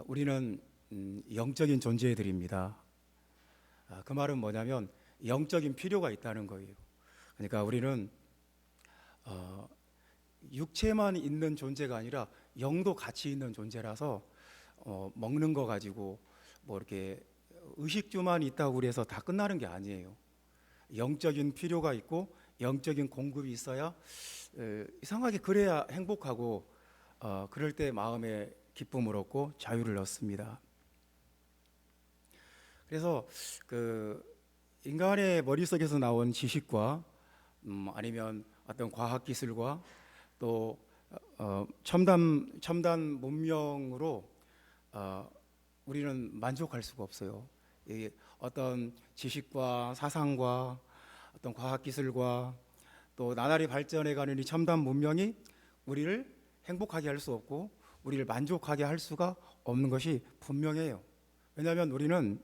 우리는 영적인 존재들입니다. 그 말은 뭐냐면 영적인 필요가 있다는 거예요. 그러니까 우리는 육체만 있는 존재가 아니라 영도 같이 있는 존재라서 먹는 거 가지고 뭐 이렇게 의식주만 있다고 그래서 다 끝나는 게 아니에요. 영적인 필요가 있고 영적인 공급이 있어야 이상하게 그래야 행복하고 그럴 때 마음에 기쁨을 얻고 자유를 얻습니다. 그래서 그 인간의 머릿속에서 나온 지식과 아니면 어떤 과학 기술과 또 첨단 문명으로 우리는 만족할 수가 없어요. 이 어떤 지식과 사상과 어떤 과학 기술과 또 나날이 발전해가는 이 첨단 문명이 우리를 행복하게 할 수 없고 우리를 만족하게 할 수가 없는 것이 분명해요. 왜냐하면 우리는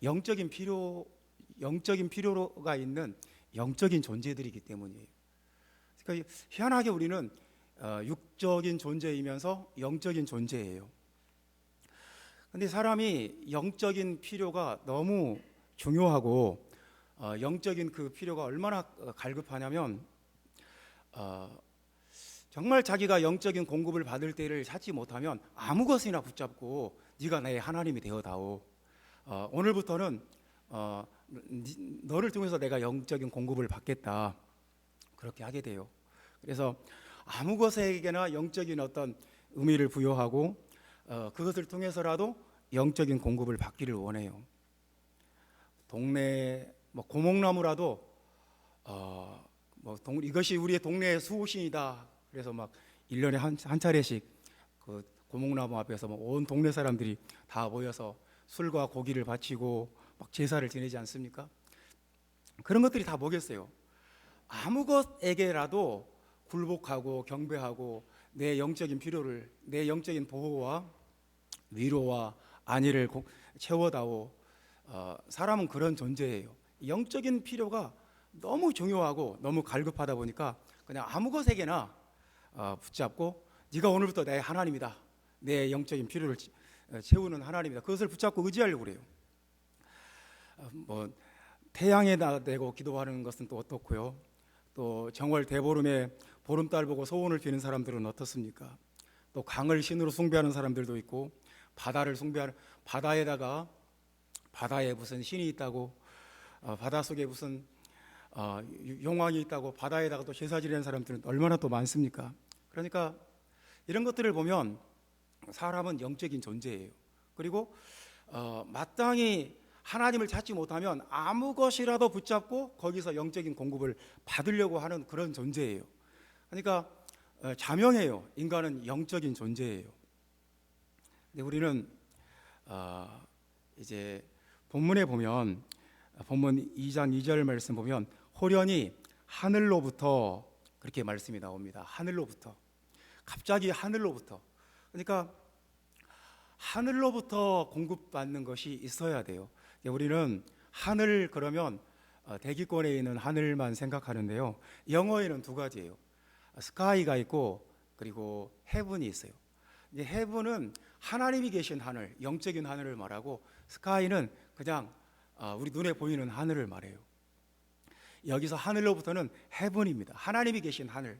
영적인 필요가 있는 영적인 존재들이기 때문이에요. 그러니까 희한하게 우리는 육적인 존재이면서 영적인 존재예요. 근데 사람이 영적인 필요가 너무 중요하고 영적인 그 필요가 얼마나 갈급하냐면 정말 자기가 영적인 공급을 받을 때를 찾지 못하면 아무 것이나 붙잡고 네가 나의 하나님이 되어다오. 오늘부터는 너를 통해서 내가 영적인 공급을 받겠다. 그렇게 하게 돼요. 그래서 아무 것에게나 영적인 어떤 의미를 부여하고 그것을 통해서라도 영적인 공급을 받기를 원해요. 동네 고목나무라도 이것이 우리의 동네의 수호신이다. 그래서 막 1년에 한 차례씩 그 고목나무 앞에서 온 동네 사람들이 다 모여서 술과 고기를 바치고 막 제사를 지내지 않습니까? 그런 것들이 다 뭐겠어요? 아무 것에게라도 굴복하고 경배하고 내 영적인 필요를, 내 영적인 보호와 위로와 안위를 채워다오. 사람은 그런 존재예요. 영적인 필요가 너무 중요하고 너무 갈급하다 보니까 그냥 아무 것에게나 붙잡고 네가 오늘부터 내 하나님이다. 내 영적인 필요를 채우는 하나님이다. 그것을 붙잡고 의지하려고 그래요. 태양에다 대고 기도하는 것은 또 어떻고요? 또 정월 대보름에 보름달 보고 소원을 비는 사람들은 어떻습니까? 또 강을 신으로 숭배하는 사람들도 있고 바다를 숭배하는, 바다에 무슨 신이 있다고, 바다 속에 무슨 용왕이 있다고 바다에다가 또 제사 지내는 사람들은 얼마나 또 많습니까? 그러니까 이런 것들을 보면 사람은 영적인 존재예요. 그리고 마땅히 하나님을 찾지 못하면 아무 것이라도 붙잡고 거기서 영적인 공급을 받으려고 하는 그런 존재예요. 그러니까 자명해요. 인간은 영적인 존재예요. 근데 우리는 이제 본문에 보면 본문 2장 2절 말씀 보면 호련히 하늘로부터 그렇게 말씀이 나옵니다. 하늘로부터, 갑자기 하늘로부터. 그러니까 하늘로부터 공급받는 것이 있어야 돼요. 우리는 하늘 그러면 대기권에 있는 하늘만 생각하는데요. 영어에는 두 가지예요. 스카이가 있고 그리고 헤븐이 있어요. 헤븐은 하나님이 계신 하늘, 영적인 하늘을 말하고 스카이는 그냥 우리 눈에 보이는 하늘을 말해요. 여기서 하늘로부터는 헤븐입니다. 하나님이 계신 하늘.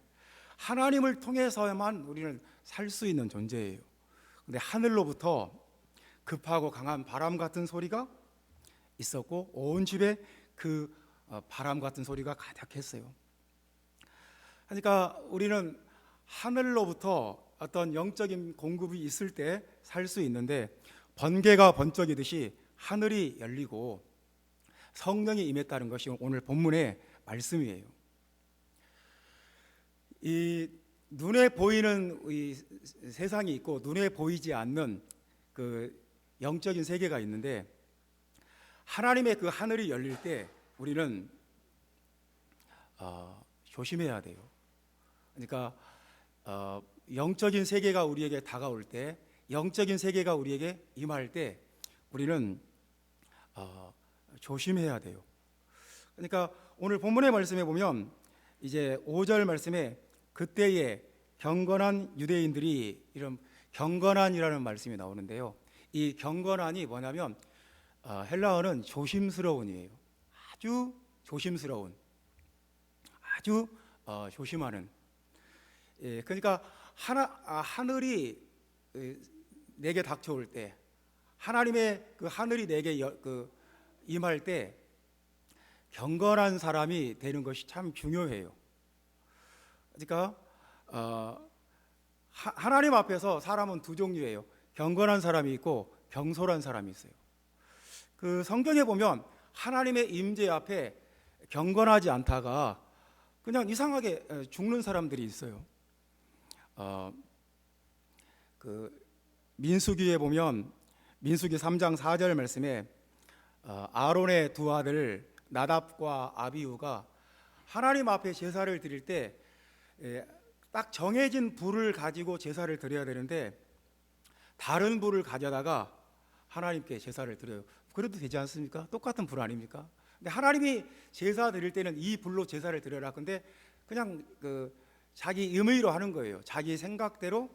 하나님을 통해서만 우리는 살 수 있는 존재예요. 근데 하늘로부터 급하고 강한 바람 같은 소리가 있었고 온 집에 그 바람 같은 소리가 가득했어요. 그러니까 우리는 하늘로부터 어떤 영적인 공급이 있을 때 살 수 있는데 번개가 번쩍이듯이 하늘이 열리고 성령이 임했다는 것이 오늘 본문의 말씀이에요. 이 눈에 보이는 이 세상이 있고 눈에 보이지 않는 그 영적인 세계가 있는데 하나님의 그 하늘이 열릴 때 우리는 조심해야 돼요. 그러니까 영적인 세계가 우리에게 다가올 때, 영적인 세계가 우리에게 임할 때 우리는 조심해야 돼요. 그러니까 오늘 본문의 말씀에 보면 이제 5절 말씀에 그때에 경건한 유대인들이 이런 경건한이라는 말씀이 나오는데요. 이 경건한이 뭐냐면 헬라어는 조심스러운이에요. 아주 조심스러운, 아주 조심하는. 예, 그러니까 하늘이 내게 닥쳐올 때, 하나님의 그 하늘이 내게 임할 때 경건한 사람이 되는 것이 참 중요해요. 그러니까 하나님 앞에서 사람은 두 종류예요. 경건한 사람이 있고 경솔한 사람이 있어요. 그 성경에 보면 하나님의 임재 앞에 경건하지 않다가 그냥 이상하게 죽는 사람들이 있어요. 그 민수기에 보면 민수기 3장 4절 말씀에 아론의 두 아들 나답과 아비후가 하나님 앞에 제사를 드릴 때 딱 정해진 불을 가지고 제사를 드려야 되는데 다른 불을 가져다가 하나님께 제사를 드려요. 그래도 되지 않습니까? 똑같은 불 아닙니까? 근데 하나님이 제사 드릴 때는 이 불로 제사를 드려라. 근데 그냥 자기 임의로 하는 거예요. 자기 생각대로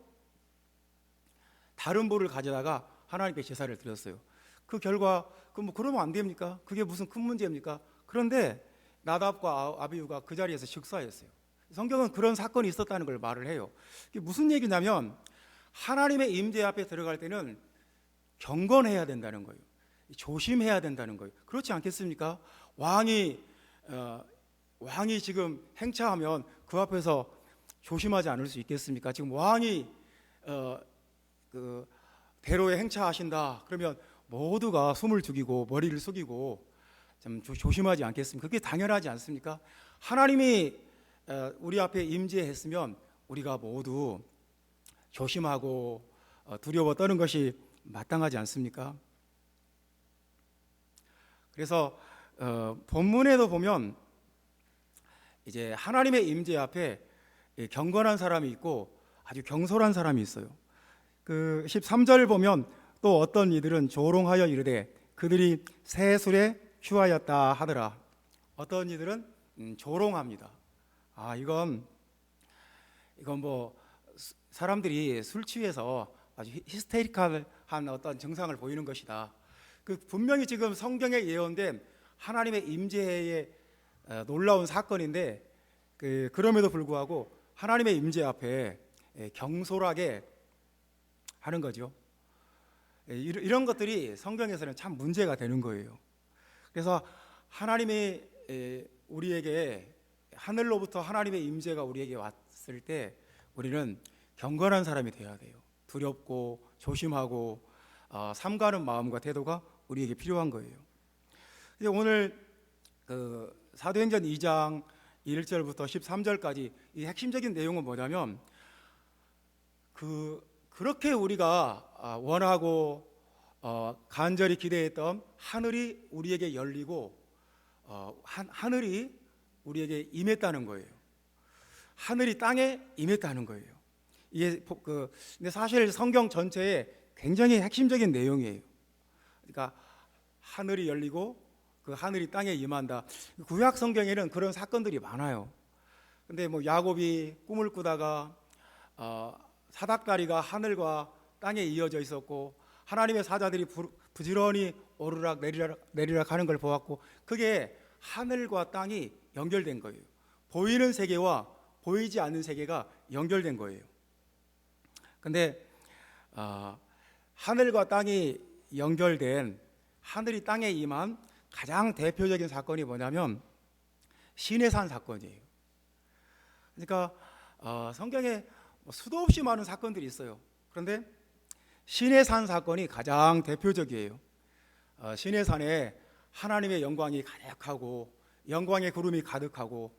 다른 불을 가져다가 하나님께 제사를 드렸어요. 그 결과 그러면 안 됩니까? 그게 무슨 큰 문제입니까? 그런데 나답과 아비후가 그 자리에서 즉사했어요. 성경은 그런 사건이 있었다는 걸 말을 해요. 이게 무슨 얘기냐면 하나님의 임재 앞에 들어갈 때는 경건해야 된다는 거예요. 조심해야 된다는 거예요. 그렇지 않겠습니까? 왕이 지금 행차하면 그 앞에서 조심하지 않을 수 있겠습니까? 지금 왕이 대로에 행차하신다. 그러면 모두가 숨을 죽이고 머리를 숙이고 좀 조심하지 않겠습니까? 그게 당연하지 않습니까? 하나님이 우리 앞에 임재했으면 우리가 모두 조심하고 두려워 떠는 것이 마땅하지 않습니까? 그래서 본문에도 보면 이제 하나님의 임재 앞에 경건한 사람이 있고 아주 경솔한 사람이 있어요. 그 13절 보면 또 어떤 이들은 조롱하여 이르되 그들이 새 술에 취하였다 하더라. 어떤 이들은 조롱합니다. 이건 뭐 사람들이 술 취해서 아주 히스테리컬한 어떤 증상을 보이는 것이다. 그 분명히 지금 성경에 예언된 하나님의 임재의 놀라운 사건인데 그럼에도 불구하고 하나님의 임재 앞에 경솔하게 하는 거죠. 이런 것들이 성경에서는 참 문제가 되는 거예요. 그래서 하나님이 우리에게 하늘로부터 하나님의 임재가 우리에게 왔을 때 우리는 경건한 사람이 되어야 돼요. 두렵고 조심하고 삼가는 마음과 태도가 우리에게 필요한 거예요. 오늘 사도행전 2장 1절부터 13절까지 이 핵심적인 내용은 뭐냐면 그렇게 우리가 원하고 간절히 기대했던 하늘이 우리에게 열리고 하늘이 우리에게 임했다는 거예요. 하늘이 땅에 임했다는 거예요. 이게 근데 사실 성경 전체에 굉장히 핵심적인 내용이에요. 그러니까 하늘이 열리고 그 하늘이 땅에 임한다. 구약 성경에는 그런 사건들이 많아요. 근데 뭐 야곱이 꿈을 꾸다가 사닥다리가 하늘과 땅에 이어져 있었고 하나님의 사자들이 부지런히 오르락 내리락 하는 걸 보았고 그게 하늘과 땅이 연결된 거예요. 보이는 세계와 보이지 않는 세계가 연결된 거예요. 근데 하늘과 땅이 연결된 하늘이 땅에 임한 가장 대표적인 사건이 뭐냐면 시내산 사건이에요. 그러니까 성경에 수도 없이 많은 사건들이 있어요. 그런데 시내산 사건이 가장 대표적이에요. 시내산에 하나님의 영광이 가득하고 영광의 구름이 가득하고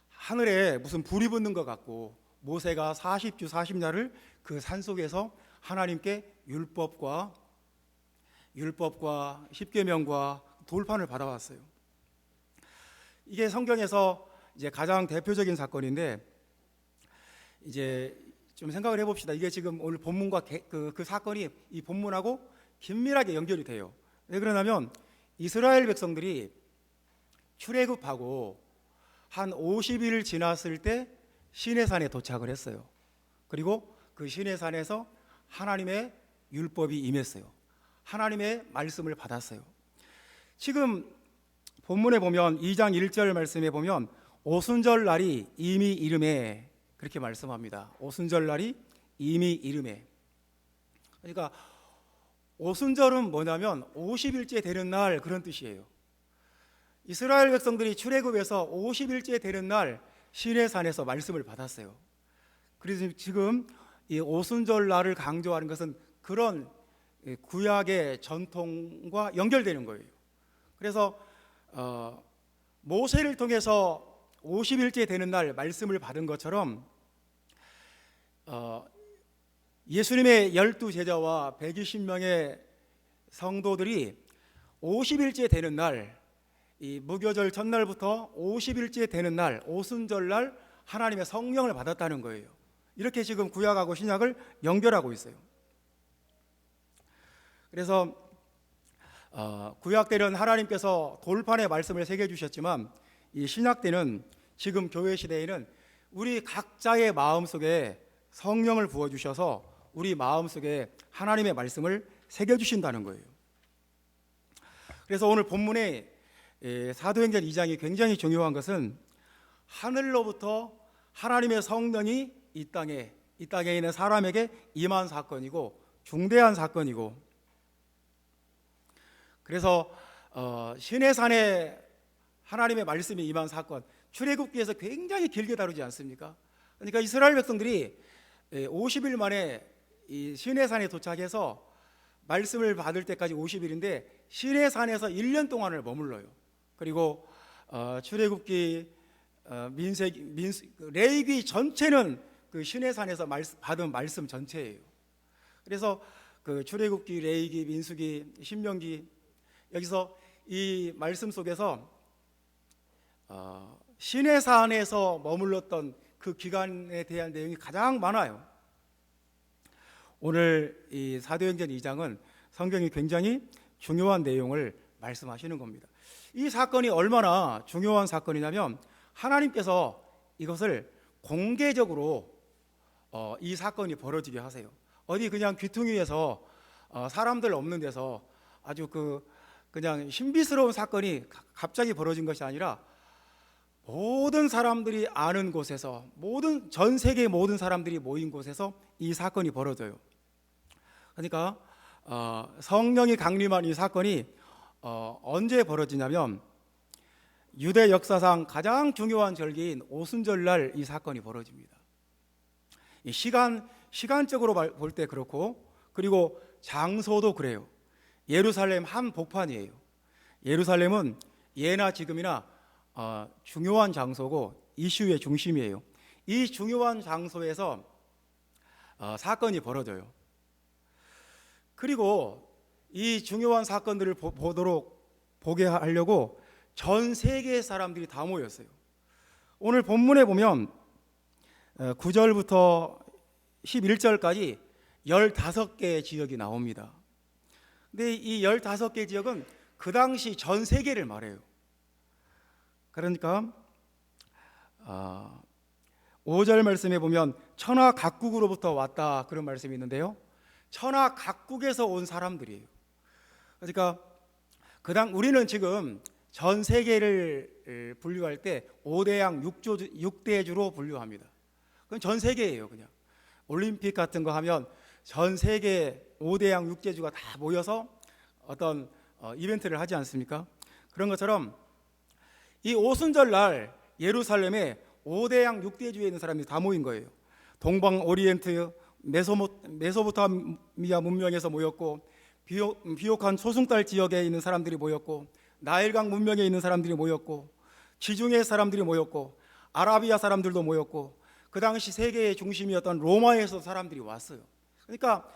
하늘에 무슨 불이 붙는 것 같고 모세가 40주 40야를 그 산속에서 하나님께 율법과 십계명과 돌판을 받아왔어요. 이게 성경에서 이제 가장 대표적인 사건인데 이제 좀 생각을 해봅시다. 이게 지금 오늘 본문과 그 사건이 이 본문하고 긴밀하게 연결이 돼요. 왜 그러냐면 이스라엘 백성들이 출애굽하고 한 50일 지났을 때 시내산에 도착을 했어요. 그리고 그 시내산에서 하나님의 율법이 임했어요. 하나님의 말씀을 받았어요. 지금 본문에 보면 2장 1절 말씀에 보면 오순절 날이 이미 이름에 그렇게 말씀합니다. 오순절 날이 이미 이름에. 그러니까 오순절은 뭐냐면 50일째 되는 날 그런 뜻이에요. 이스라엘 백성들이 출애굽에서 50일째 되는 날 시내산에서 말씀을 받았어요. 그래서 지금 이 오순절 날을 강조하는 것은 그런 구약의 전통과 연결되는 거예요. 그래서 모세를 통해서 50일째 되는 날 말씀을 받은 것처럼 예수님의 12제자와 120명의 성도들이 50일째 되는 날, 이 무교절 첫날부터 50일째 되는 날, 오순절 날 하나님의 성령을 받았다는 거예요. 이렇게 지금 구약하고 신약을 연결하고 있어요. 그래서 구약 때는 하나님께서 돌판에 말씀을 새겨주셨지만 이 신약 때는 지금 교회 시대에는 우리 각자의 마음속에 성령을 부어주셔서 우리 마음속에 하나님의 말씀을 새겨주신다는 거예요. 그래서 오늘 본문에 사도행전 2장이 굉장히 중요한 것은 하늘로부터 하나님의 성령이 이 땅에 있는 사람에게 임한 사건이고 중대한 사건이고, 그래서 시내산에 하나님의 말씀이 임한 사건, 출애굽기에서 굉장히 길게 다루지 않습니까? 그러니까 이스라엘 백성들이 50일 만에 이 시내산에 도착해서 말씀을 받을 때까지 50일인데 시내산에서 1년 동안을 머물러요. 그리고 출애굽기, 레위기 전체는 그 시내산에서 받은 말씀 전체예요. 그래서 그 출애굽기, 레위기, 민수기, 신명기, 여기서 이 말씀 속에서 시내산에서 머물렀던 그 기간에 대한 내용이 가장 많아요. 오늘 이 사도행전 2장은 성경이 굉장히 중요한 내용을 말씀하시는 겁니다. 이 사건이 얼마나 중요한 사건이냐면 하나님께서 이것을 공개적으로 이 사건이 벌어지게 하세요. 어디 그냥 귀퉁이에서 사람들 없는 데서 아주 그냥 신비스러운 사건이 갑자기 벌어진 것이 아니라 모든 사람들이 아는 곳에서, 전 세계 모든 사람들이 모인 곳에서 이 사건이 벌어져요. 그러니까 성령이 강림한 이 사건이 언제 벌어지냐면 유대 역사상 가장 중요한 절기인 오순절날 이 사건이 벌어집니다. 이 시간적으로 볼 때 그렇고, 그리고 장소도 그래요. 예루살렘 한복판이에요. 예루살렘은 예나 지금이나 중요한 장소고 이슈의 중심이에요. 이 중요한 장소에서 사건이 벌어져요. 그리고 이 중요한 사건들을 보게 하려고 전 세계 사람들이 다 모였어요. 오늘 본문에 보면 9절부터 11절까지 15개의 지역이 나옵니다. 근데 이 15개 지역은 그 당시 전 세계를 말해요. 그러니까 5절 말씀에 보면 천하 각국으로부터 왔다 그런 말씀이 있는데요, 천하 각국에서 온 사람들이에요. 그러니까 우리는 지금 전 세계를 분류할 때 5대양 6대주로 분류합니다. 그건 전 세계예요. 그냥 올림픽 같은 거 하면 전 세계 5대양 6대주가 다 모여서 어떤 이벤트를 하지 않습니까? 그런 것처럼 이 오순절 날 예루살렘에 5대양 6대주에 있는 사람들이 다 모인 거예요. 동방 오리엔트, 메소포타미아 문명에서 모였고, 비옥한 소승달 지역에 있는 사람들이 모였고, 나일강 문명에 있는 사람들이 모였고, 지중해 사람들이 모였고, 아라비아 사람들도 모였고, 그 당시 세계의 중심이었던 로마에서 사람들이 왔어요. 그러니까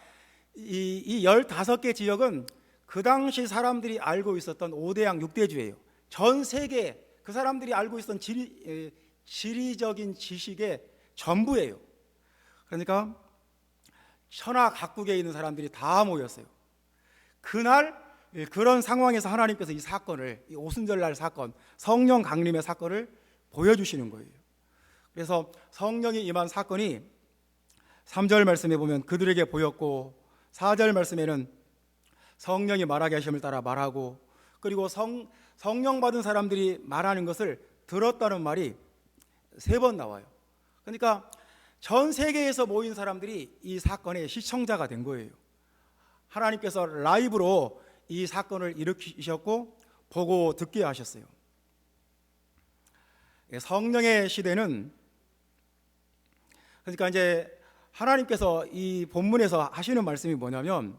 이 15개 지역은 그 당시 사람들이 알고 있었던 5대양 6대주예요. 전 세계 그 사람들이 알고 있었던 지리적인 지식의 전부예요. 그러니까 천하 각국에 있는 사람들이 다 모였어요. 그날 그런 상황에서 하나님께서 이 사건을, 이 오순절날 사건, 성령 강림의 사건을 보여주시는 거예요. 그래서 성령이 임한 사건이 3절 말씀에 보면 그들에게 보였고, 4절 말씀에는 성령이 말하게 하심을 따라 말하고, 그리고 성령 받은 사람들이 말하는 것을 들었다는 말이 3번 나와요. 그러니까 전 세계에서 모인 사람들이 이 사건의 시청자가 된 거예요. 하나님께서 라이브로 이 사건을 일으키셨고 보고 듣게 하셨어요. 성령의 시대는, 그러니까 이제 하나님께서 이 본문에서 하시는 말씀이 뭐냐면,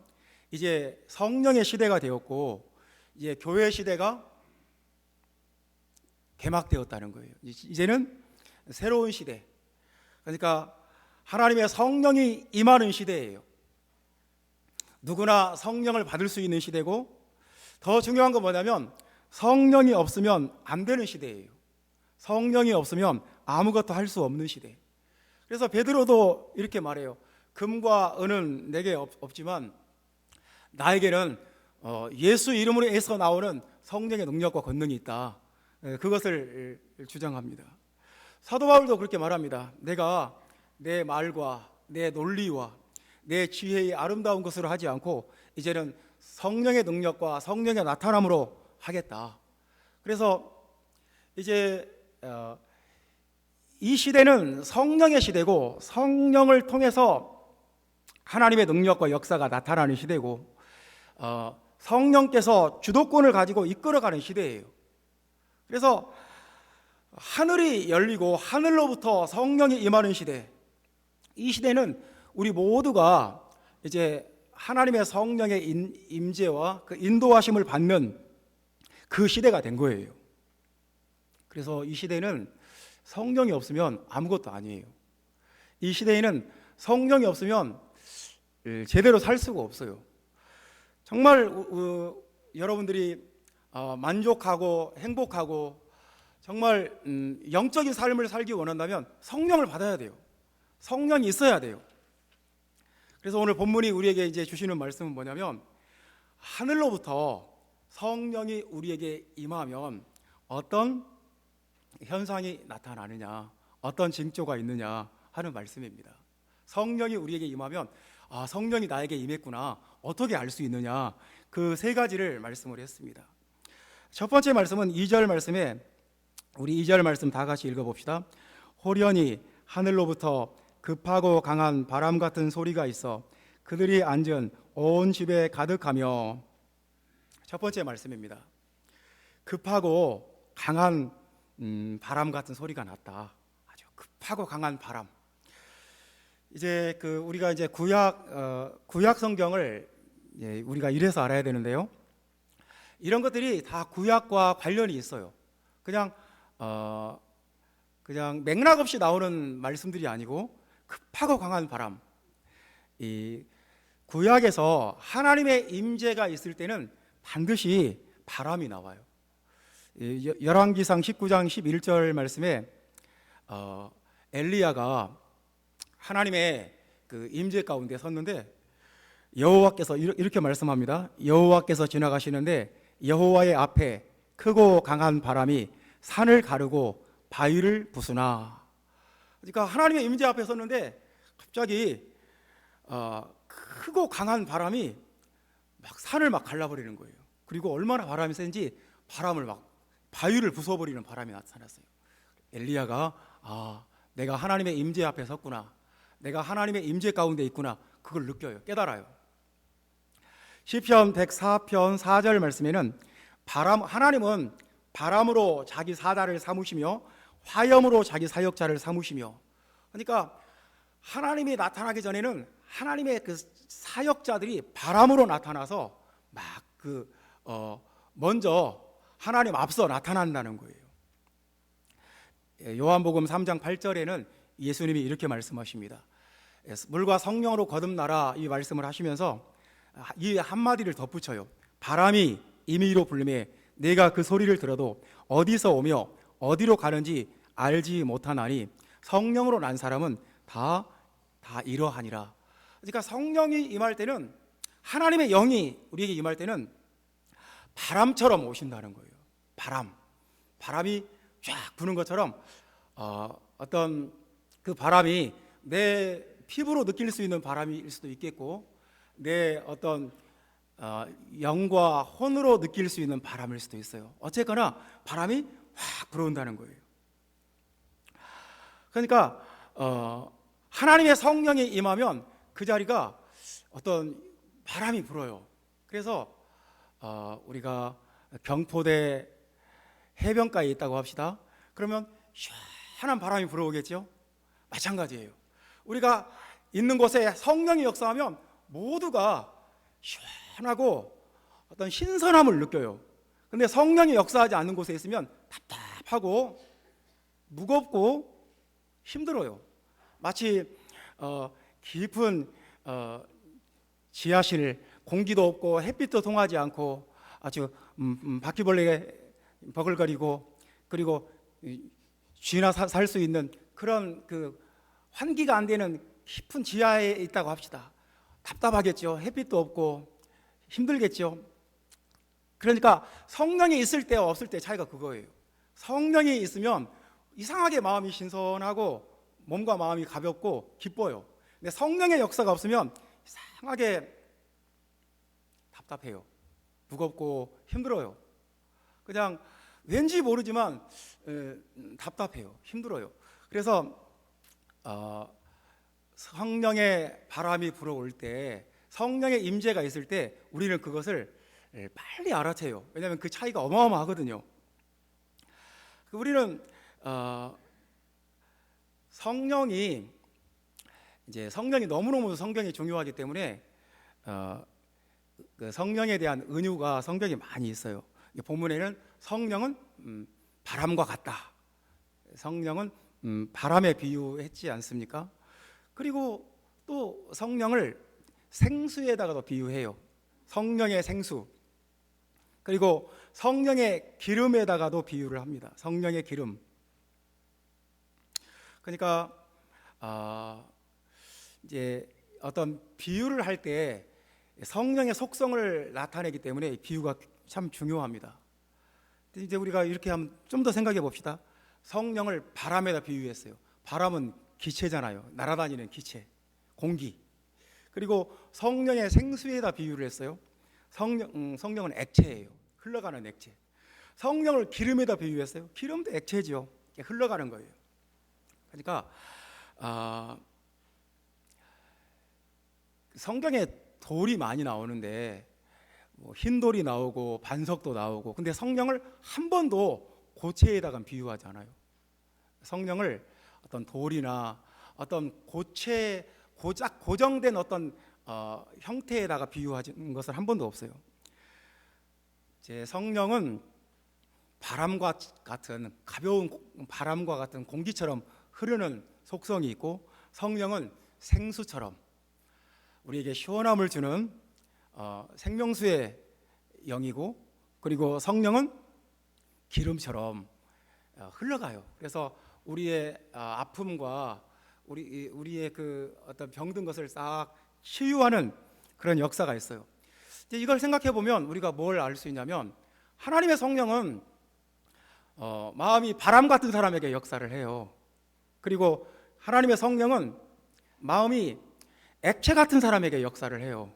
이제 성령의 시대가 되었고 이제 교회 시대가 개막되었다는 거예요. 이제는 새로운 시대, 그러니까 하나님의 성령이 임하는 시대예요. 누구나 성령을 받을 수 있는 시대고, 더 중요한 건 뭐냐면 성령이 없으면 안 되는 시대예요. 성령이 없으면 아무것도 할 수 없는 시대. 그래서 베드로도 이렇게 말해요. 금과 은은 내게 없지만 나에게는 예수 이름으로 해서 나오는 성령의 능력과 권능이 있다. 그것을 주장합니다. 사도 바울도 그렇게 말합니다. 내가 내 말과 내 논리와 내 지혜의 아름다운 것으로 하지 않고 이제는 성령의 능력과 성령의 나타남으로 하겠다. 그래서 이제 이 시대는 성령의 시대고, 성령을 통해서 하나님의 능력과 역사가 나타나는 시대고, 성령께서 주도권을 가지고 이끌어가는 시대예요. 그래서 하늘이 열리고 하늘로부터 성령이 임하는 시대, 이 시대는 우리 모두가 이제 하나님의 성령의 임재와 그 인도하심을 받는 그 시대가 된 거예요. 그래서 이 시대는 성령이 없으면 아무것도 아니에요. 이 시대에는 성령이 없으면 제대로 살 수가 없어요. 정말 여러분들이 만족하고 행복하고 정말 영적인 삶을 살기 원한다면 성령을 받아야 돼요. 성령이 있어야 돼요. 그래서 오늘 본문이 우리에게 이제 주시는 말씀은 뭐냐면, 하늘로부터 성령이 우리에게 임하면 어떤 현상이 나타나느냐, 어떤 징조가 있느냐 하는 말씀입니다. 성령이 우리에게 임하면 성령이 나에게 임했구나, 어떻게 알 수 있느냐, 그 3가지를 말씀을 했습니다. 첫 번째 말씀은 2절 말씀에, 우리 2절 말씀 다 같이 읽어봅시다. 호련히 하늘로부터 급하고 강한 바람 같은 소리가 있어 그들이 앉은 온 집에 가득하며. 첫 번째 말씀입니다. 급하고 강한 바람 같은 소리가 났다. 아주 급하고 강한 바람. 이제 우리가 이제 구약 성경을 우리가 이래서 알아야 되는데요. 이런 것들이 다 구약과 관련이 있어요. 그냥 맥락 없이 나오는 말씀들이 아니고 급하고 강한 바람. 이 구약에서 하나님의 임재가 있을 때는 반드시 바람이 나와요. 열왕기상 19장 11절 말씀에 엘리야가 하나님의 그 임재 가운데 섰는데 여호와께서 이렇게 말씀합니다. 여호와께서 지나가시는데 여호와의 앞에 크고 강한 바람이 산을 가르고 바위를 부수나. 그러니까 하나님의 임재 앞에 섰는데 갑자기 크고 강한 바람이 막 산을 막 갈라버리는 거예요. 그리고 얼마나 바람이 센지 바람을 막 바위를 부숴버리는 바람이 나타났어요. 엘리야가 내가 하나님의 임재 앞에 섰구나, 내가 하나님의 임재 가운데 있구나, 그걸 느껴요. 깨달아요. 시편 104편 4절 말씀에는 하나님은 바람으로 자기 사자를 삼으시며 화염으로 자기 사역자를 삼으시며. 그러니까 하나님이 나타나기 전에는 하나님의 그 사역자들이 바람으로 나타나서 막 먼저 하나님 앞서 나타난다는 거예요. 요한복음 3장 8절에는 예수님이 이렇게 말씀하십니다. 물과 성령으로 거듭나라, 이 말씀을 하시면서 이 한마디를 덧붙여요. 바람이 임의로 불림에 내가 그 소리를 들어도 어디서 오며 어디로 가는지 알지 못하나니 성령으로 난 사람은 다 이러하니라. 그러니까 성령이 임할 때는, 하나님의 영이 우리에게 임할 때는 바람처럼 오신다는 거예요. 바람이 쫙 부는 것처럼 어떤 그 바람이 내 피부로 느낄 수 있는 바람일 수도 있겠고, 내 어떤 영과 혼으로 느낄 수 있는 바람일 수도 있어요. 어쨌거나 바람이 확 불어온다는 거예요. 그러니까 하나님의 성령이 임하면 그 자리가 어떤 바람이 불어요. 그래서 우리가 경포대 해변가에 있다고 합시다. 그러면 시원한 바람이 불어오겠죠. 마찬가지예요. 우리가 있는 곳에 성령이 역사하면 모두가 시원하고 어떤 신선함을 느껴요. 근데 성령이 역사하지 않는 곳에 있으면 답답하고 무겁고 힘들어요. 마치 깊은 지하실, 공기도 없고 햇빛도 통하지 않고 아주 바퀴벌레 버글거리고, 그리고 쥐나 살 수 있는 그런 그 환기가 안 되는 깊은 지하에 있다고 합시다. 답답하겠죠. 햇빛도 없고 힘들겠죠. 그러니까 성령이 있을 때와 없을 때 차이가 그거예요. 성령이 있으면 이상하게 마음이 신선하고 몸과 마음이 가볍고 기뻐요. 근데 성령의 역사가 없으면 이상하게 답답해요. 무겁고 힘들어요. 그냥 왠지 모르지만 답답해요. 힘들어요. 그래서 성령의 바람이 불어올 때, 성령의 임재가 있을 때 우리는 그것을 빨리 알아채요. 왜냐하면 그 차이가 어마어마하거든요. 우리는 성령이 너무너무 성경이 중요하기 때문에 그 성령에 대한 은유가 성경에 많이 있어요. 본문에는 성령은 바람과 같다. 성령은 바람에 비유했지 않습니까? 그리고 또 성령을 생수에다가도 비유해요. 성령의 생수. 그리고 성령의 기름에다가도 비유를 합니다. 성령의 기름. 그러니까 이제 어떤 비유를 할 때 성령의 속성을 나타내기 때문에 비유가 참 중요합니다. 이제 우리가 이렇게 한번 좀 더 생각해 봅시다. 성령을 바람에다 비유했어요. 바람은 기체잖아요. 날아다니는 기체, 공기. 그리고 성령의 생수에다 비유를 했어요. 성령은 액체예요. 흘러가는 액체. 성령을 기름에다 비유했어요. 기름도 액체죠. 흘러가는 거예요. 그러니까 성경에 돌이 많이 나오는데 흰 돌이 나오고 반석도 나오고, 근데 성령을 한 번도 고체에다가 비유하지 않아요. 성령을 어떤 돌이나 어떤 고정된 어떤 형태에다가 비유하는 것은 한 번도 없어요. 제 성령은 바람과 같은, 가벼운 바람과 같은 공기처럼 흐르는 속성이 있고, 성령은 생수처럼 우리에게 시원함을 주는 생명수의 영이고, 그리고 성령은 기름처럼 흘러가요. 그래서 우리의 아픔과 우리의 그 어떤 병든 것을 싹 치유하는 그런 역사가 있어요. 이제 이걸 생각해 보면 우리가 뭘 알 수 있냐면, 하나님의 성령은 마음이 바람 같은 사람에게 역사를 해요. 그리고 하나님의 성령은 마음이 액체 같은 사람에게 역사를 해요.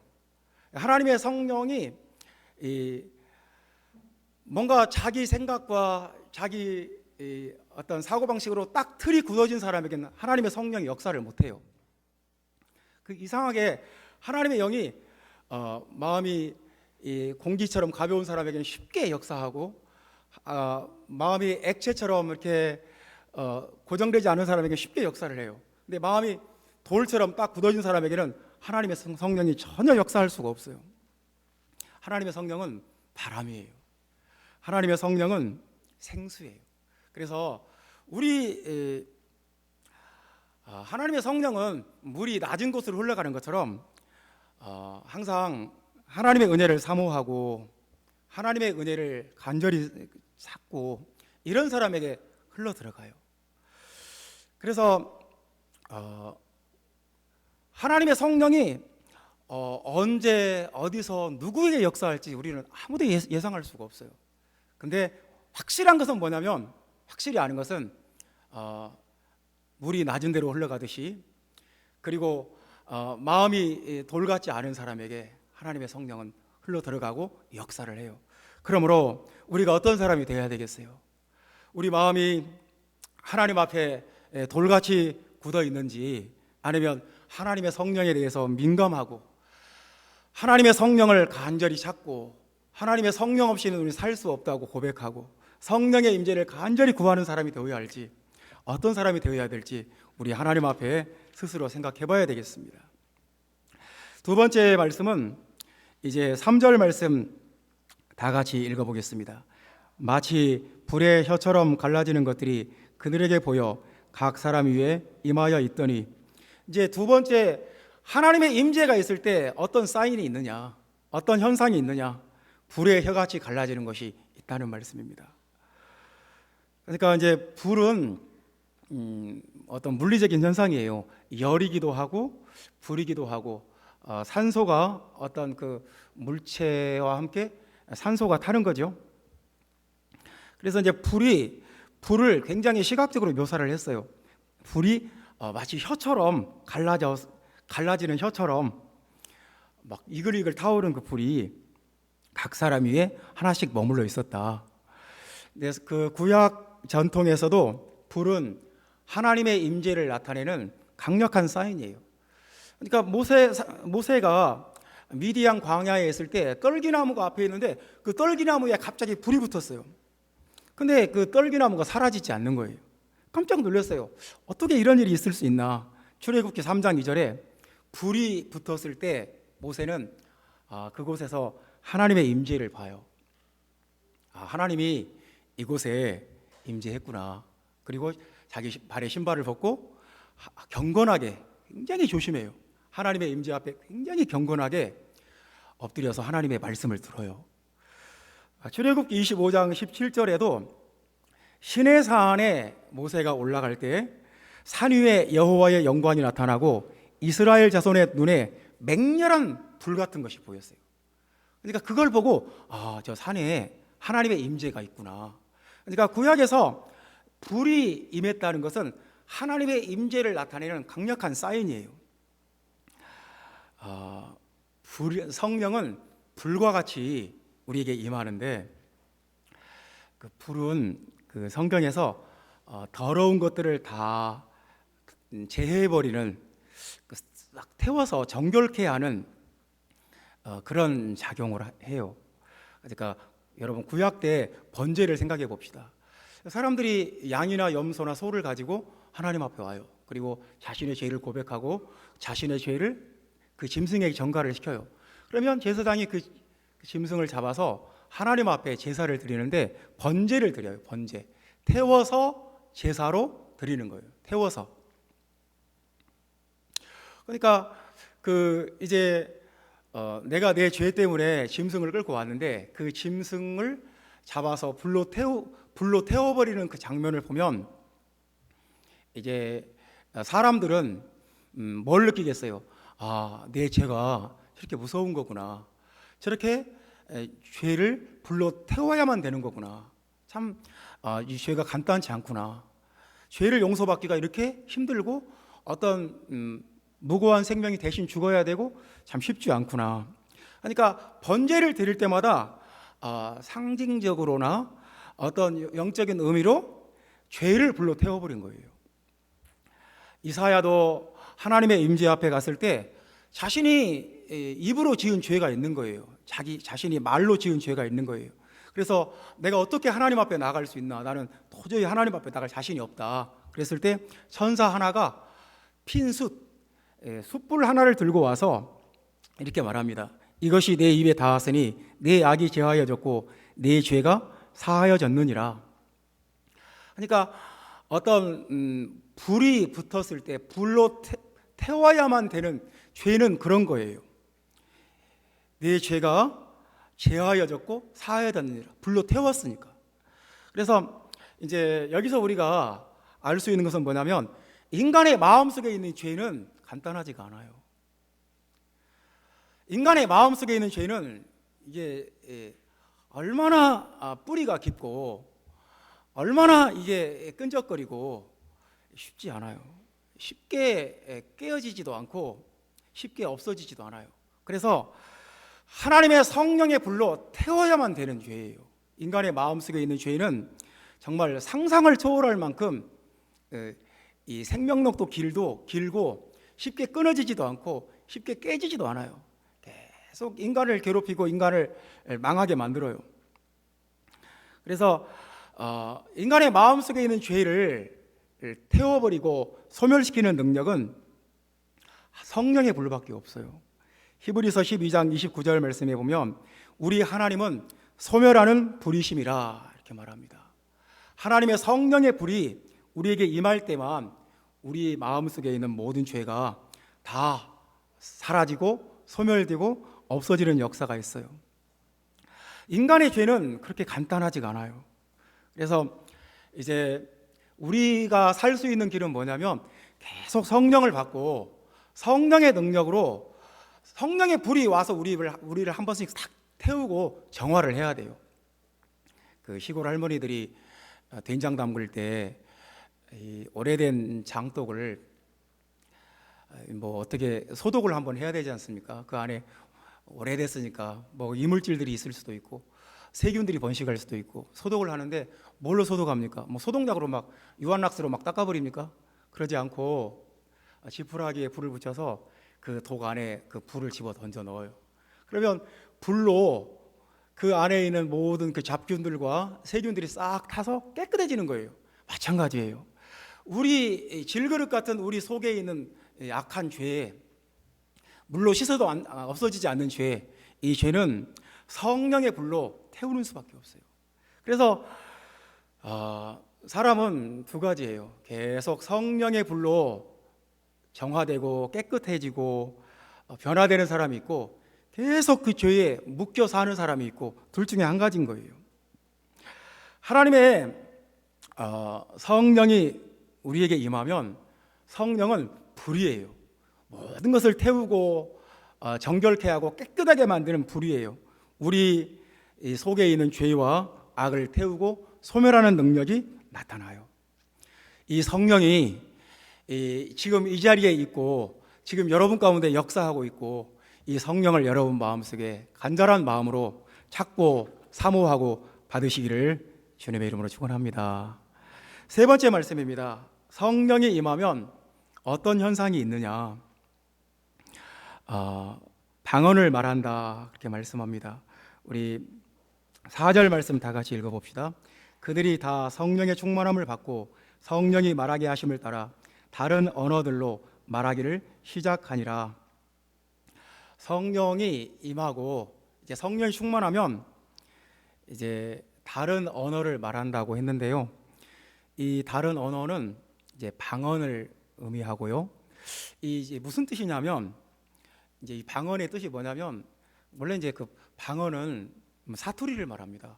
하나님의 성령이 뭔가 자기 생각과 자기 어떤 사고방식으로 딱 틀이 굳어진 사람에게는 하나님의 성령이 역사를 못해요. 그 이상하게 하나님의 영이 마음이 공기처럼 가벼운 사람에게는 쉽게 역사하고, 마음이 액체처럼 이렇게 고정되지 않은 사람에게는 쉽게 역사를 해요. 근데 마음이 돌처럼 딱 굳어진 사람에게는 하나님의 성령이 전혀 역사할 수가 없어요. 하나님의 성령은 바람이에요. 하나님의 성령은 생수예요. 그래서 하나님의 성령은 물이 낮은 곳으로 흘러가는 것처럼 항상 하나님의 은혜를 사모하고 하나님의 은혜를 간절히 찾고 이런 사람에게 흘러 들어가요. 그래서 하나님의 성령이 언제 어디서 누구에게 역사할지 우리는 아무도 예상할 수가 없어요. 근데 확실한 것은 뭐냐면, 확실히 아는 것은 물이 낮은 데로 흘러가듯이 그리고 마음이 돌 같지 않은 사람에게 하나님의 성령은 흘러 들어가고 역사를 해요. 그러므로 우리가 어떤 사람이 되어야 되겠어요? 우리 마음이 하나님 앞에 돌같이 굳어 있는지, 아니면 하나님의 성령에 대해서 민감하고 하나님의 성령을 간절히 찾고 하나님의 성령 없이는 우리 살 수 없다고 고백하고 성령의 임재를 간절히 구하는 사람이 되어야 할지, 어떤 사람이 되어야 될지 우리 하나님 앞에 스스로 생각해 봐야 되겠습니다. 두 번째 말씀은 이제 3절 말씀 다 같이 읽어보겠습니다. 마치 불의 혀처럼 갈라지는 것들이 그들에게 보여 각 사람 위에 임하여 있더니, 이제 두 번째, 하나님의 임재가 있을 때 어떤 사인이 있느냐, 어떤 현상이 있느냐, 불의 혀같이 갈라지는 것이 있다는 말씀입니다. 그러니까 이제 불은 어떤 물리적인 현상이에요. 열이기도 하고 불이기도 하고, 산소가 어떤 그 물체와 함께 산소가 타는 거죠. 그래서 이제 불을 굉장히 시각적으로 묘사를 했어요. 불이 마치 혀처럼 갈라지는 혀처럼 막 이글이글 타오른 그 불이 각 사람 위에 하나씩 머물러 있었다. 그래서 그 구약 전통에서도 불은 하나님의 임재를 나타내는 강력한 사인이에요. 그러니까 모세가 미디안 광야에 있을 때 떨기나무가 앞에 있는데 그 떨기나무에 갑자기 불이 붙었어요. 근데 그 떨기나무가 사라지지 않는 거예요. 깜짝 놀랐어요. 어떻게 이런 일이 있을 수 있나. 출애굽기 3장 2절에 불이 붙었을 때 모세는 그곳에서 하나님의 임재를 봐요. 하나님이 이곳에 임재했구나. 그리고 자기 발에 신발을 벗고 경건하게, 굉장히 조심해요. 하나님의 임재 앞에 굉장히 경건하게 엎드려서 하나님의 말씀을 들어요. 출애굽기 25장 17절에도 시내산에 모세가 올라갈 때 산 위에 여호와의 영광이 나타나고 이스라엘 자손의 눈에 맹렬한 불 같은 것이 보였어요. 그러니까 그걸 보고 저 산에 하나님의 임재가 있구나. 그러니까 구약에서 불이 임했다는 것은 하나님의 임재를 나타내는 강력한 사인이에요. 성령은 불과 같이 우리에게 임하는데, 그 불은 그 성경에서 더러운 것들을 다 제해해버리는, 딱 태워서 정결케 하는 그런 작용을 해요. 그러니까 여러분, 구약 때 번제를 생각해 봅시다. 사람들이 양이나 염소나 소를 가지고 하나님 앞에 와요. 그리고 자신의 죄를 고백하고 자신의 죄를 그 짐승에게 전가를 시켜요. 그러면 제사장이 그 짐승을 잡아서 하나님 앞에 제사를 드리는데 번제를 드려요. 번제. 태워서 제사로 드리는 거예요. 태워서. 그러니까 이제 내가 내 죄 때문에 짐승을 끌고 왔는데 그 짐승을 잡아서 불로 태워버리는 그 장면을 보면 이제 사람들은 뭘 느끼겠어요? 내 죄가 저렇게 무서운 거구나. 저렇게 죄를 불로 태워야만 되는 거구나. 참, 이 죄가 간단치 않구나. 죄를 용서받기가 이렇게 힘들고 어떤 무고한 생명이 대신 죽어야 되고 참 쉽지 않구나. 그러니까 번제를 드릴 때마다 상징적으로나 어떤 영적인 의미로 죄를 불로 태워버린 거예요. 이사야도 하나님의 임재 앞에 갔을 때 자신이 입으로 지은 죄가 있는 거예요. 자신이 말로 지은 죄가 있는 거예요. 그래서 내가 어떻게 하나님 앞에 나갈 수 있나? 나는 도저히 하나님 앞에 나갈 자신이 없다. 그랬을 때 천사 하나가 핀 숯불 하나를 들고 와서 이렇게 말합니다. 이것이 내 입에 닿았으니 내 악이 제하여졌고 내 죄가 사하여졌느니라. 그러니까 어떤 불이 붙었을 때 불로 태워야만 되는 죄는 그런 거예요. 내 죄가 제하여졌고 사하여졌느니라. 불로 태웠으니까. 그래서 이제 여기서 우리가 알 수 있는 것은 뭐냐면 인간의 마음속에 있는 죄는 간단하지가 않아요. 인간의 마음속에 있는 죄는 이게 얼마나 뿌리가 깊고 얼마나 이게 끈적거리고 쉽지 않아요. 쉽게 깨어지지도 않고 쉽게 없어지지도 않아요. 그래서 하나님의 성령의 불로 태워야만 되는 죄예요. 인간의 마음속에 있는 죄는 정말 상상을 초월할 만큼 이 생명력도 길고 쉽게 끊어지지도 않고 쉽게 깨지지도 않아요. 계속 인간을 괴롭히고 인간을 망하게 만들어요. 그래서 인간의 마음속에 있는 죄를 태워버리고 소멸시키는 능력은 성령의 불밖에 없어요. 히브리서 12장 29절 말씀에 보면 우리 하나님은 소멸하는 불이심이라 이렇게 말합니다. 하나님의 성령의 불이 우리에게 임할 때만 우리 마음속에 있는 모든 죄가 다 사라지고 소멸되고 없어지는 역사가 있어요. 인간의 죄는 그렇게 간단하지가 않아요. 그래서 이제 우리가 살 수 있는 길은 뭐냐면 계속 성령을 받고 성령의 능력으로 성령의 불이 와서 우리를 한 번씩 탁 태우고 정화를 해야 돼요. 그 시골 할머니들이 된장 담글 때 이 오래된 장독을 뭐 어떻게 소독을 한번 해야 되지 않습니까? 그 안에 오래됐으니까 뭐 이물질들이 있을 수도 있고 세균들이 번식할 수도 있고 소독을 하는데 뭘로 소독합니까? 뭐 소독약으로 막 유한락스로 막 닦아버립니까? 그러지 않고 지푸라기에 불을 붙여서 그 독 안에 그 불을 집어 던져 넣어요. 그러면 불로 그 안에 있는 모든 그 잡균들과 세균들이 싹 타서 깨끗해지는 거예요. 마찬가지예요. 우리 질그릇 같은 우리 속에 있는 악한 죄, 물로 씻어도 없어지지 않는 죄, 이 죄는 성령의 불로 태우는 수밖에 없어요. 그래서 사람은 두 가지예요. 계속 성령의 불로 정화되고 깨끗해지고 변화되는 사람이 있고 계속 그 죄에 묶여 사는 사람이 있고 둘 중에 한 가지인 거예요. 하나님의 성령이 우리에게 임하면 성령은 불이에요. 모든 것을 태우고 정결케 하고 깨끗하게 만드는 불이에요. 우리 속에 있는 죄와 악을 태우고 소멸하는 능력이 나타나요. 이 성령이 지금 이 자리에 있고 지금 여러분 가운데 역사하고 있고 이 성령을 여러분 마음속에 간절한 마음으로 찾고 사모하고 받으시기를 주님의 이름으로 축원합니다. 세 번째 말씀입니다. 성령이 임하면 어떤 현상이 있느냐? 방언을 말한다 그렇게 말씀합니다. 우리 4절 말씀 다 같이 읽어봅시다. 그들이 다 성령의 충만함을 받고 성령이 말하게 하심을 따라 다른 언어들로 말하기를 시작하니라. 성령이 임하고 이제 성령이 충만하면 이제 다른 언어를 말한다고 했는데요. 이 다른 언어는 이제 방언을 의미하고요. 이제 무슨 뜻이냐면 이제 이 방언의 뜻이 뭐냐면 원래 이제 그 방언은 사투리를 말합니다.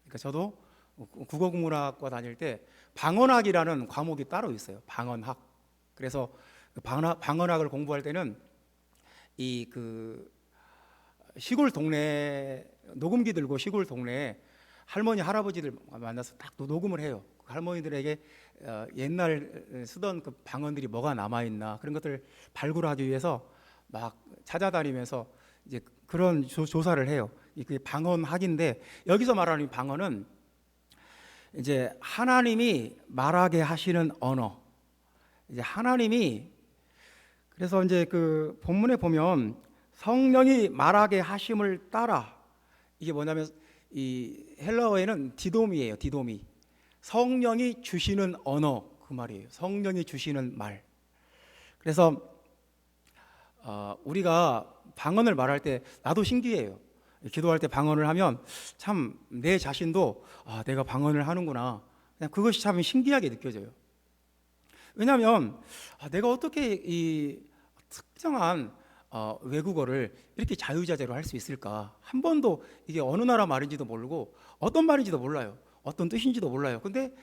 그러니까 저도 국어국문학과 다닐 때 방언학이라는 과목이 따로 있어요. 방언학. 그래서 그 방언학을 공부할 때는 이 그 시골 동네 녹음기 들고 시골 동네 할머니 할아버지들 만나서 딱 녹음을 해요. 그 할머니들에게 옛날 쓰던 그 방언들이 뭐가 남아 있나 그런 것들을 발굴하기 위해서 막 찾아다니면서 이제 그런 조사를 해요. 이게 방언학인데 여기서 말하는 방언은 이제 하나님이 말하게 하시는 언어. 이제 하나님이 그래서 이제 그 본문에 보면 성령이 말하게 하심을 따라 이게 뭐냐면 이 헬라어에는 디도미예요. 디도미. 성령이 주시는 언어 그 말이에요. 성령이 주시는 말. 그래서 우리가 방언을 말할 때 나도 신기해요. 기도할 때 방언을 하면 참 내 자신도 내가 방언을 하는구나. 그냥 그것이 참 신기하게 느껴져요. 왜냐하면 내가 어떻게 이 특정한 외국어를 이렇게 자유자재로 할 수 있을까? 한 번도 이게 어느 나라 말인지도 모르고 어떤 말인지도 몰라요. 어떤 뜻인지도 몰라요. 근데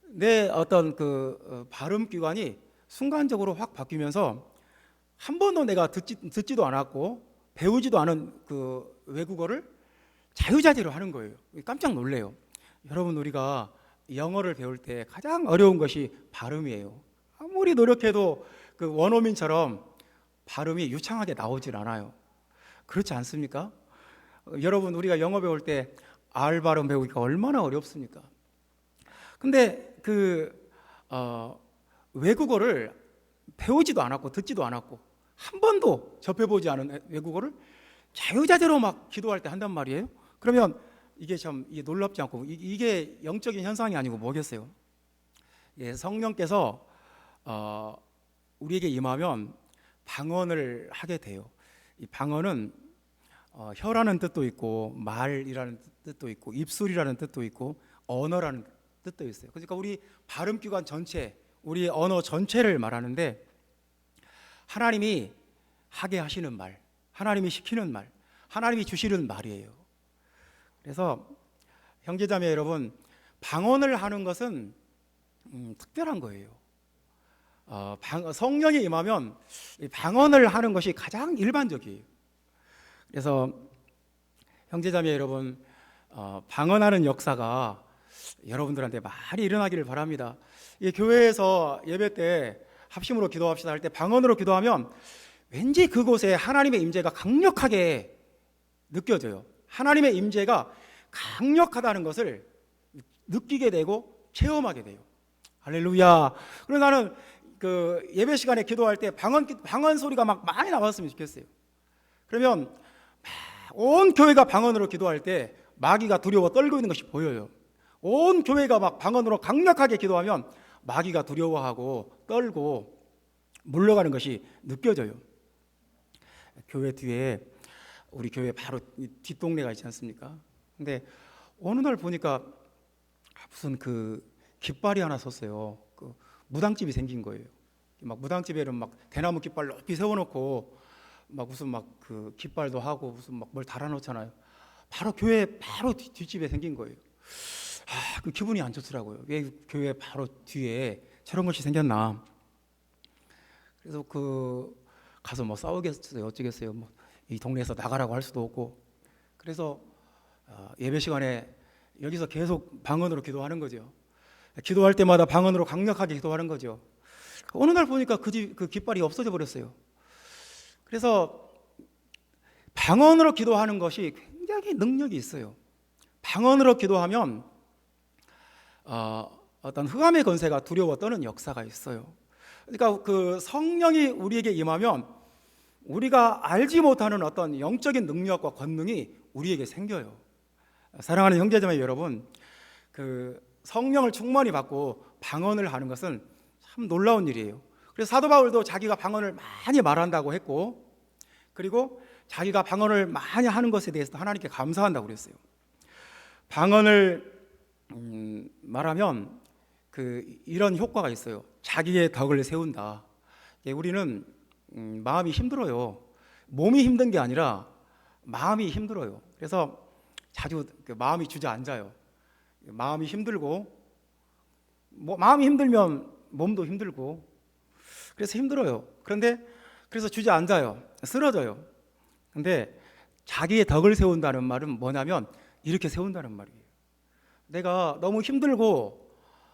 내 어떤 그 발음 기관이 순간적으로 확 바뀌면서 한 번도 내가 듣지도 않았고 배우지도 않은 그 외국어를 자유자재로 하는 거예요. 깜짝 놀래요. 여러분 우리가 영어를 배울 때 가장 어려운 것이 발음이에요. 아무리 노력해도 그 원어민처럼 발음이 유창하게 나오질 않아요. 그렇지 않습니까? 여러분, 우리가 영어 배울 때 R 발음 배우기가 얼마나 어렵습니까? 근데 외국어를 배우지도 않았고 듣지도 않았고 한 번도 접해보지 않은 외국어를 자유자재로 막 기도할 때 한단 말이에요. 그러면 이게 참 이게 놀랍지 않고 이게 영적인 현상이 아니고 뭐겠어요? 예, 성령께서 우리에게 임하면 방언을 하게 돼요. 이 방언은 혀라는 뜻도 있고 말이라는 뜻도 있고 입술이라는 뜻도 있고 언어라는 뜻도 있어요. 그러니까 우리 발음기관 전체, 우리 언어 전체를 말하는데 하나님이 하게 하시는 말, 하나님이 시키는 말, 하나님이 주시는 말이에요. 그래서 형제자매 여러분, 방언을 하는 것은 특별한 거예요. 성령이 임하면 방언을 하는 것이 가장 일반적이에요. 그래서 형제자매 여러분, 방언하는 역사가 여러분들한테 많이 일어나기를 바랍니다. 이 교회에서 예배 때 합심으로 기도합시다 할 때 방언으로 기도하면 왠지 그곳에 하나님의 임재가 강력하게 느껴져요. 하나님의 임재가 강력하다는 것을 느끼게 되고 체험하게 돼요. 할렐루야. 그래서 나는 그 예배 시간에 기도할 때 방언 소리가 막 많이 나왔으면 좋겠어요. 그러면 온 교회가 방언으로 기도할 때 마귀가 두려워 떨고 있는 것이 보여요. 온 교회가 막 방언으로 강력하게 기도하면 마귀가 두려워하고 떨고 물러가는 것이 느껴져요. 교회 뒤에 우리 교회 바로 뒷동네가 있지 않습니까? 근데 어느 날 보니까 무슨 그 깃발이 하나 섰어요. 그 무당집이 생긴 거예요. 막 무당집에는 막 대나무 깃발 높이 세워놓고 막 무슨 막 그 깃발도 하고 무슨 막 뭘 달아놓잖아요. 바로 교회 바로 뒷집에 생긴 거예요. 그 기분이 안 좋더라고요. 왜 교회 바로 뒤에 저런 것이 생겼나? 그래서 가서 뭐 싸우겠어요, 어쩌겠어요. 뭐 이 동네에서 나가라고 할 수도 없고. 그래서 예배 시간에 여기서 계속 방언으로 기도하는 거죠. 기도할 때마다 방언으로 강력하게 기도하는 거죠. 어느 날 보니까 그 깃발이 없어져 버렸어요. 그래서 방언으로 기도하는 것이 굉장히 능력이 있어요. 방언으로 기도하면 어떤 흑암의 권세가 두려워 떠는 역사가 있어요. 그러니까 그 성령이 우리에게 임하면 우리가 알지 못하는 어떤 영적인 능력과 권능이 우리에게 생겨요. 사랑하는 형제자매 여러분, 그 성령을 충만히 받고 방언을 하는 것은 참 놀라운 일이에요. 그래서 사도 바울도 자기가 방언을 많이 말한다고 했고, 그리고 자기가 방언을 많이 하는 것에 대해서 하나님께 감사한다고 그랬어요. 방언을 말하면 이런 효과가 있어요. 자기의 덕을 세운다. 우리는 마음이 힘들어요. 몸이 힘든 게 아니라 마음이 힘들어요. 그래서 자주 마음이 주저앉아요. 마음이 힘들고 마음이 힘들면 몸도 힘들고 그래서 힘들어요. 그래서 주저앉아요. 쓰러져요. 근데 자기의 덕을 세운다는 말은 뭐냐면 이렇게 세운다는 말이에요. 내가 너무 힘들고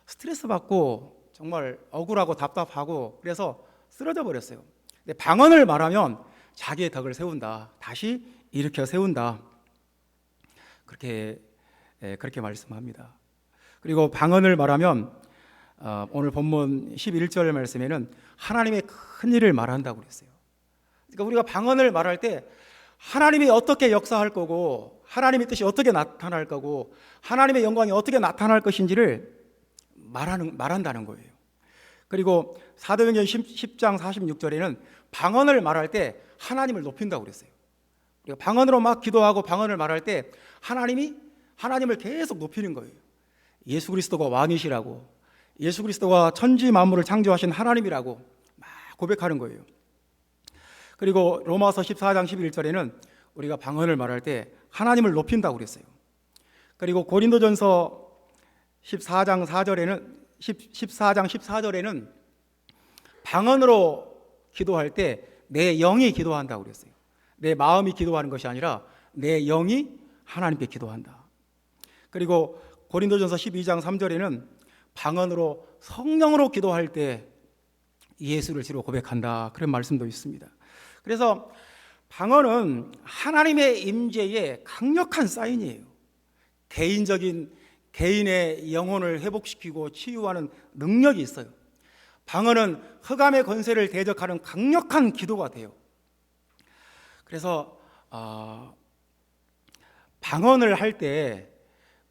스트레스 받고 정말 억울하고 답답하고 그래서 쓰러져 버렸어요. 근데 방언을 말하면 자기의 덕을 세운다. 다시 일으켜 세운다. 그렇게 말씀합니다. 그리고 방언을 말하면 오늘 본문 11절 말씀에는 하나님의 큰 일을 말한다고 그랬어요. 그러니까 우리가 방언을 말할 때 하나님이 어떻게 역사할 거고 하나님의 뜻이 어떻게 나타날 거고 하나님의 영광이 어떻게 나타날 것인지를 말한다는 거예요. 그리고 사도행전 10장 46절에는 방언을 말할 때 하나님을 높인다고 그랬어요. 우리가 방언으로 막 기도하고 방언을 말할 때 하나님을 계속 높이는 거예요. 예수 그리스도가 왕이시라고, 예수 그리스도가 천지 만물을 창조하신 하나님이라고 막 고백하는 거예요. 그리고 로마서 14장 11절에는 우리가 방언을 말할 때 하나님을 높인다고 그랬어요. 그리고 고린도전서 14장 14절에는 방언으로 기도할 때 내 영이 기도한다고 그랬어요. 내 마음이 기도하는 것이 아니라 내 영이 하나님께 기도한다. 그리고 고린도전서 12장 3절에는 방언으로 성령으로 기도할 때 예수를 주로 고백한다, 그런 말씀도 있습니다. 그래서 방언은 하나님의 임재의 강력한 사인이에요. 개인의 영혼을 회복시키고 치유하는 능력이 있어요. 방언은 흑암의 권세를 대적하는 강력한 기도가 돼요. 그래서 방언을 할 때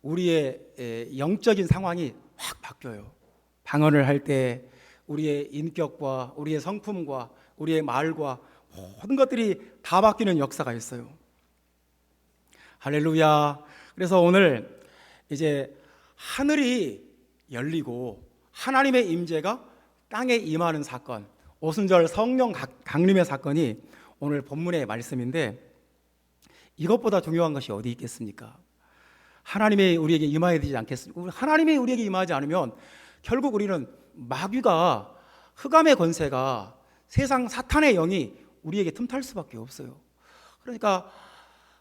우리의 영적인 상황이 확 바뀌어요. 방언을 할 때 우리의 인격과 우리의 성품과 우리의 말과 모든 것들이 다 바뀌는 역사가 있어요. 할렐루야. 그래서 오늘 이제 하늘이 열리고 하나님의 임재가 땅에 임하는 사건, 오순절 성령 강림의 사건이 오늘 본문의 말씀인데, 이것보다 중요한 것이 어디 있겠습니까? 하나님이 우리에게 임해야 되지 않겠습니까? 하나님이 우리에게 임하지 않으면 결국 우리는 마귀가, 흑암의 권세가, 세상 사탄의 영이 우리에게 틈탈 수밖에 없어요. 그러니까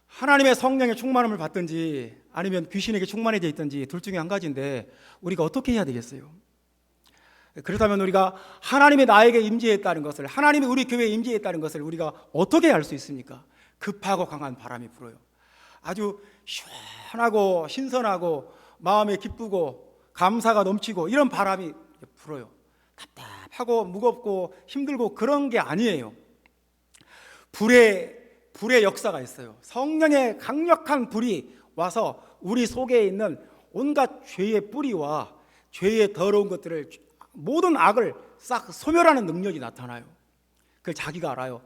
하나님의 성령의 충만함을 받든지 아니면 귀신에게 충만해져 있든지 둘 중에 한 가지인데, 우리가 어떻게 해야 되겠어요? 그렇다면 우리가 하나님이 나에게 임재했다는 것을, 하나님이 우리 교회에 임재했다는 것을 우리가 어떻게 알 수 있습니까? 급하고 강한 바람이 불어요. 아주 시원하고 신선하고 마음에 기쁘고 감사가 넘치고 이런 바람이 불어요. 답답하고 무겁고 힘들고 그런 게 아니에요. 불의 역사가 있어요. 성령의 강력한 불이 와서 우리 속에 있는 온갖 죄의 뿌리와 죄의 더러운 것들을, 모든 악을 싹 소멸하는 능력이 나타나요. 그걸 자기가 알아요.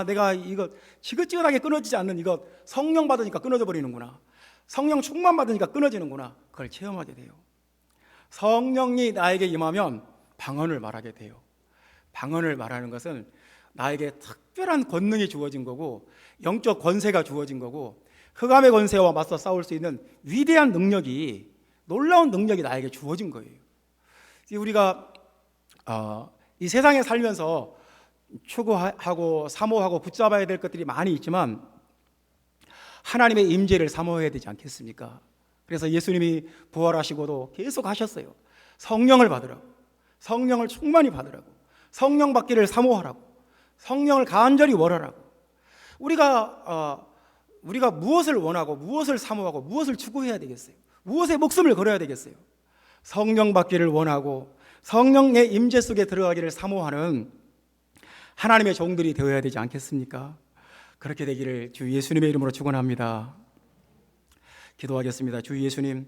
내가 이거 지긋지긋하게 끊어지지 않는 이것, 성령 받으니까 끊어져 버리는구나, 성령 충만 받으니까 끊어지는구나, 그걸 체험하게 돼요. 성령이 나에게 임하면 방언을 말하게 돼요. 방언을 말하는 것은 나에게 특별한 권능이 주어진 거고, 영적 권세가 주어진 거고, 흑암의 권세와 맞서 싸울 수 있는 위대한 능력이, 놀라운 능력이 나에게 주어진 거예요. 우리가 이 세상에 살면서 추구하고 사모하고 붙잡아야 될 것들이 많이 있지만 하나님의 임재를 사모해야 되지 않겠습니까? 그래서 예수님이 부활하시고도 계속 하셨어요. 성령을 받으라고, 성령을 충만히 받으라고, 성령 받기를 사모하라고, 성령을 간절히 원하라고. 우리가 무엇을 원하고 무엇을 사모하고 무엇을 추구해야 되겠어요? 무엇에 목숨을 걸어야 되겠어요? 성령 받기를 원하고 성령의 임재 속에 들어가기를 사모하는 하나님의 종들이 되어야 되지 않겠습니까? 그렇게 되기를 주 예수님의 이름으로 축원합니다. 기도하겠습니다. 주 예수님,